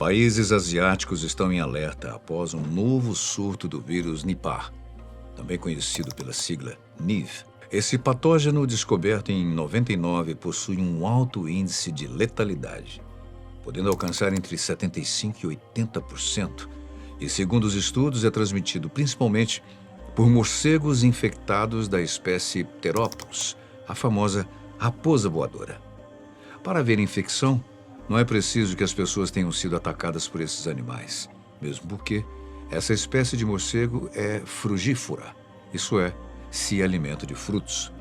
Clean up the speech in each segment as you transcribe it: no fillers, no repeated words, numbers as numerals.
Países asiáticos estão em alerta após um novo surto do vírus Nipah, também conhecido pela sigla NIV. Esse patógeno, descoberto em 99, possui um alto índice de letalidade, podendo alcançar entre 75% e 80%. E, segundo os estudos, é transmitido principalmente por morcegos infectados da espécie Pteropus, a famosa raposa voadora. Para haver infecção, não é preciso que as pessoas tenham sido atacadas por esses animais, mesmo porque essa espécie de morcego é frugívora, isso é, se alimenta de frutos,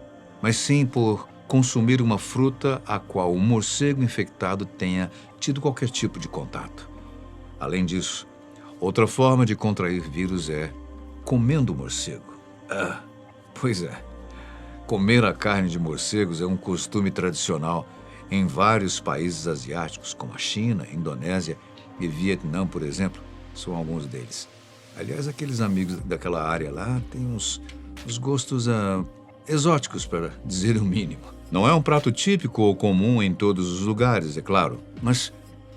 mas sim por consumir uma fruta a qual o morcego infectado tenha tido qualquer tipo de contato. Além disso, outra forma de contrair vírus é comendo morcego. Pois é. Comer a carne de morcegos é um costume tradicional em vários países asiáticos, como a China, Indonésia e Vietnã, por exemplo, são alguns deles. Aliás, aqueles amigos daquela área lá têm uns gostos exóticos, para dizer o mínimo. Não é um prato típico ou comum em todos os lugares, é claro, mas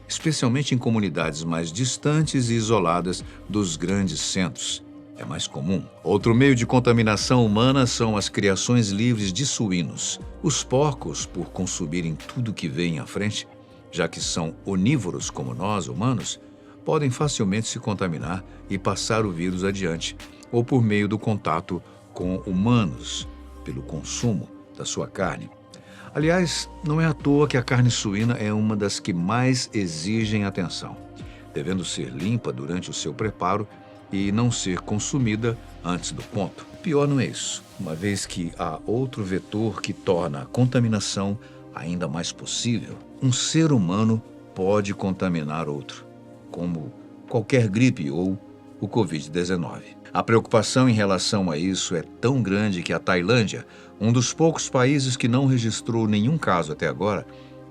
especialmente em comunidades mais distantes e isoladas dos grandes centros. É mais comum. Outro meio de contaminação humana são as criações livres de suínos. Os porcos, por consumirem tudo que vem à frente, já que são onívoros como nós, humanos, podem facilmente se contaminar e passar o vírus adiante, ou por meio do contato com humanos, pelo consumo da sua carne. Aliás, não é à toa que a carne suína é uma das que mais exigem atenção, devendo ser limpa durante o seu preparo e não ser consumida antes do ponto. O pior não é isso, uma vez que há outro vetor que torna a contaminação ainda mais possível. Um ser humano pode contaminar outro, como qualquer gripe ou o Covid-19. A preocupação em relação a isso é tão grande que a Tailândia, um dos poucos países que não registrou nenhum caso até agora,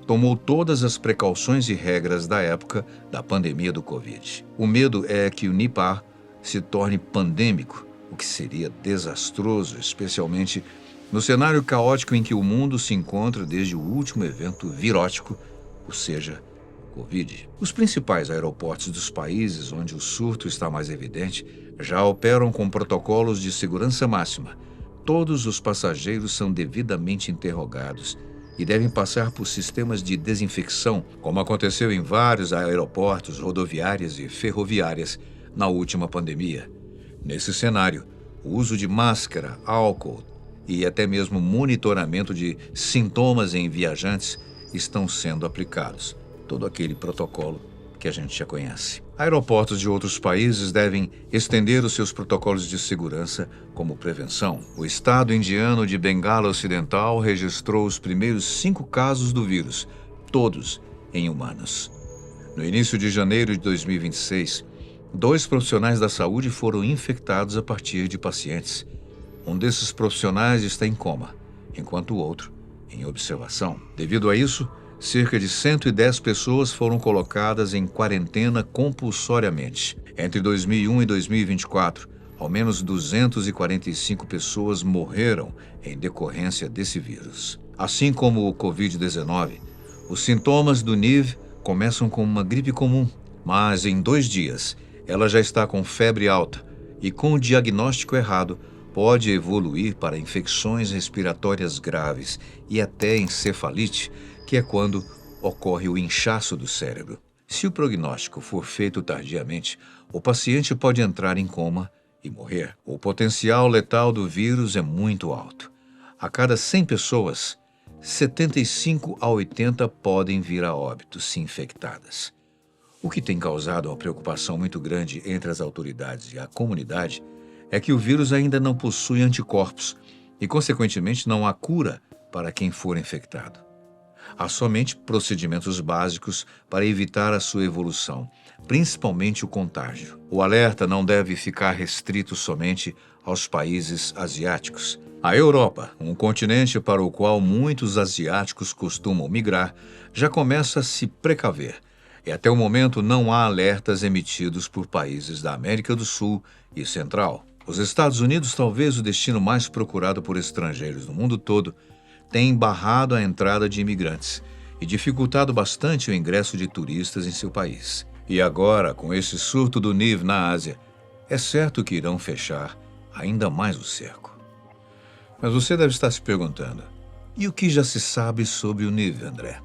tomou todas as precauções e regras da época da pandemia do Covid. O medo é que o Nipah se torne pandêmico, o que seria desastroso, especialmente no cenário caótico em que o mundo se encontra desde o último evento virótico, ou seja, Covid. Os principais aeroportos dos países onde o surto está mais evidente já operam com protocolos de segurança máxima. Todos os passageiros são devidamente interrogados e devem passar por sistemas de desinfecção, como aconteceu em vários aeroportos, rodoviárias e ferroviárias na última pandemia. Nesse cenário, o uso de máscara, álcool e até mesmo monitoramento de sintomas em viajantes estão sendo aplicados. Todo aquele protocolo que a gente já conhece. Aeroportos de outros países devem estender os seus protocolos de segurança como prevenção. O estado indiano de Bengala Ocidental registrou os primeiros 5 casos do vírus, todos em humanos. No início de janeiro de 2026, 2 profissionais da saúde foram infectados a partir de pacientes. Um desses profissionais está em coma, enquanto o outro em observação. Devido a isso, cerca de 110 pessoas foram colocadas em quarentena compulsoriamente. Entre 2001 e 2024, ao menos 245 pessoas morreram em decorrência desse vírus. Assim como o Covid-19, os sintomas do NIV começam com uma gripe comum, mas em 2 dias ela já está com febre alta e, com o diagnóstico errado, pode evoluir para infecções respiratórias graves e até encefalite, que é quando ocorre o inchaço do cérebro. Se o prognóstico for feito tardiamente, o paciente pode entrar em coma e morrer. O potencial letal do vírus é muito alto. A cada 100 pessoas, 75 a 80 podem vir a óbito se infectadas. O que tem causado uma preocupação muito grande entre as autoridades e a comunidade é que o vírus ainda não possui anticorpos e, consequentemente, não há cura para quem for infectado. Há somente procedimentos básicos para evitar a sua evolução, principalmente o contágio. O alerta não deve ficar restrito somente aos países asiáticos. A Europa, um continente para o qual muitos asiáticos costumam migrar, já começa a se precaver. E até o momento não há alertas emitidos por países da América do Sul e Central. Os Estados Unidos, talvez o destino mais procurado por estrangeiros no mundo todo, tem barrado a entrada de imigrantes e dificultado bastante o ingresso de turistas em seu país. E agora, com esse surto do Nive na Ásia, é certo que irão fechar ainda mais o cerco. Mas você deve estar se perguntando, e o que já se sabe sobre o Nive, André?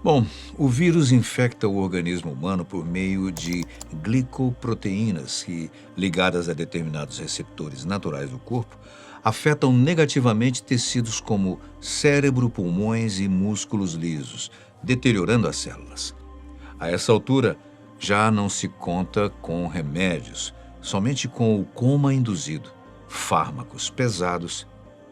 Bom, o vírus infecta o organismo humano por meio de glicoproteínas que, ligadas a determinados receptores naturais do corpo, afetam negativamente tecidos como cérebro, pulmões e músculos lisos, deteriorando as células. A essa altura, já não se conta com remédios, somente com o coma induzido, fármacos pesados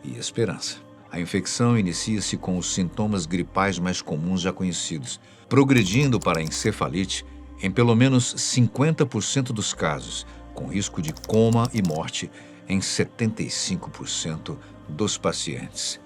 e esperança. A infecção inicia-se com os sintomas gripais mais comuns já conhecidos, progredindo para a encefalite em pelo menos 50% dos casos, com risco de coma e morte em 75% dos pacientes.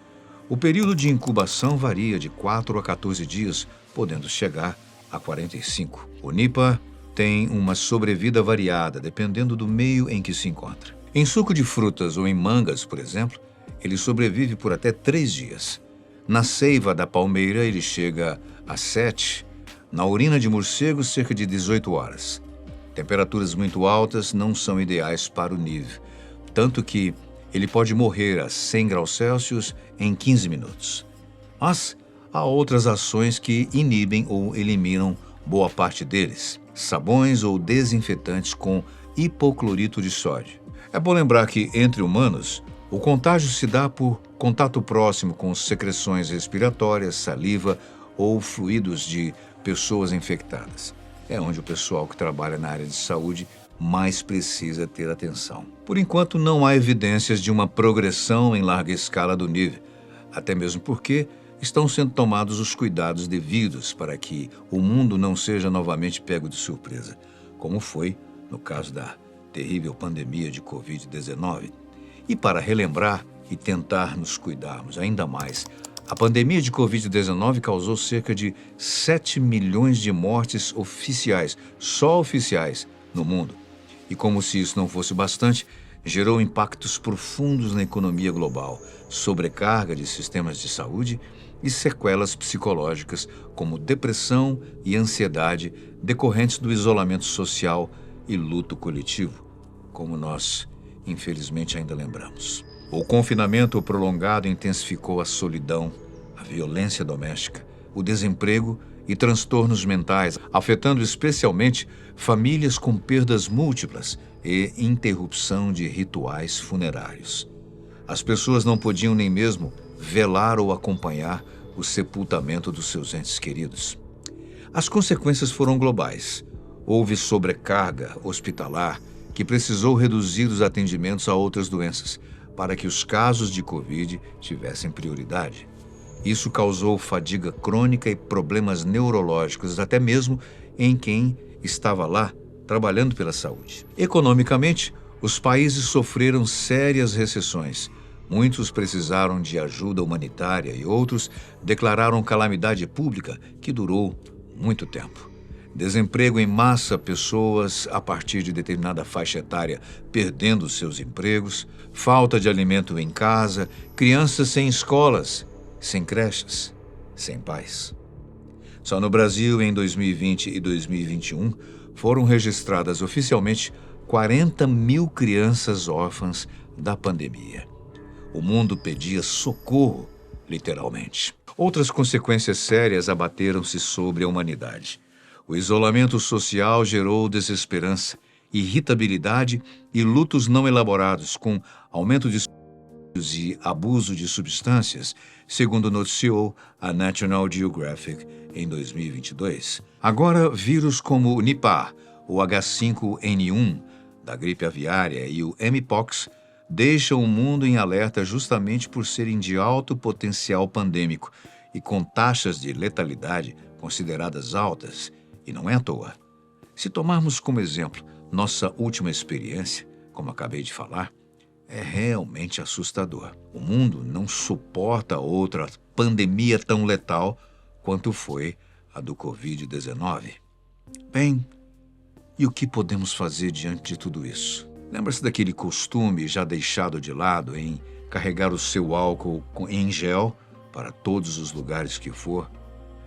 O período de incubação varia de 4 a 14 dias, podendo chegar a 45. O Nipah tem uma sobrevida variada, dependendo do meio em que se encontra. Em suco de frutas ou em mangas, por exemplo, ele sobrevive por até 3 dias. Na seiva da palmeira, ele chega a 7. Na urina de morcegos, cerca de 18 horas. Temperaturas muito altas não são ideais para o Nive, tanto que ele pode morrer a 100 graus Celsius em 15 minutos. Mas há outras ações que inibem ou eliminam boa parte deles. Sabões ou desinfetantes com hipoclorito de sódio. É bom lembrar que, entre humanos, o contágio se dá por contato próximo com secreções respiratórias, saliva ou fluidos de pessoas infectadas. É onde o pessoal que trabalha na área de saúde mais precisa ter atenção. Por enquanto, não há evidências de uma progressão em larga escala do Nive, até mesmo porque estão sendo tomados os cuidados devidos para que o mundo não seja novamente pego de surpresa, como foi no caso da terrível pandemia de Covid-19. E para relembrar e tentar nos cuidarmos ainda mais, a pandemia de Covid-19 causou cerca de 7 milhões de mortes oficiais, só oficiais, no mundo. E como se isso não fosse bastante, gerou impactos profundos na economia global, sobrecarga de sistemas de saúde e sequelas psicológicas como depressão e ansiedade decorrentes do isolamento social e luto coletivo, como nós, infelizmente, ainda lembramos. O confinamento prolongado intensificou a solidão, a violência doméstica, o desemprego e transtornos mentais, afetando especialmente famílias com perdas múltiplas e interrupção de rituais funerários. As pessoas não podiam nem mesmo velar ou acompanhar o sepultamento dos seus entes queridos. As consequências foram globais. Houve sobrecarga hospitalar que precisou reduzir os atendimentos a outras doenças para que os casos de Covid tivessem prioridade. Isso causou fadiga crônica e problemas neurológicos, até mesmo em quem estava lá trabalhando pela saúde. Economicamente, os países sofreram sérias recessões. Muitos precisaram de ajuda humanitária e outros declararam calamidade pública que durou muito tempo. Desemprego em massa, pessoas a partir de determinada faixa etária perdendo seus empregos, falta de alimento em casa, crianças sem escolas, sem creches, sem pais. Só no Brasil, em 2020 e 2021, foram registradas oficialmente 40 mil crianças órfãs da pandemia. O mundo pedia socorro, literalmente. Outras consequências sérias abateram-se sobre a humanidade. O isolamento social gerou desesperança, irritabilidade e lutos não elaborados, com aumento de e abuso de substâncias, segundo noticiou a National Geographic em 2022. Agora, vírus como o Nipah, o H5N1, da gripe aviária, e o Mpox deixam o mundo em alerta justamente por serem de alto potencial pandêmico e com taxas de letalidade consideradas altas, e não é à toa. Se tomarmos como exemplo nossa última experiência, como acabei de falar, é realmente assustador. O mundo não suporta outra pandemia tão letal quanto foi a do Covid-19. Bem, e o que podemos fazer diante de tudo isso? Lembra-se daquele costume já deixado de lado em carregar o seu álcool em gel para todos os lugares que for?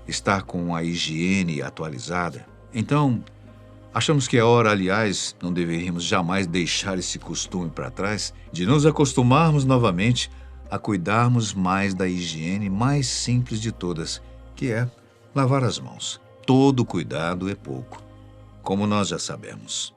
Estar com a higiene atualizada? Então, Achamos que é hora, aliás, não deveríamos jamais deixar esse costume para trás, de nos acostumarmos novamente a cuidarmos mais da higiene mais simples de todas, que é lavar as mãos. Todo cuidado é pouco, como nós já sabemos.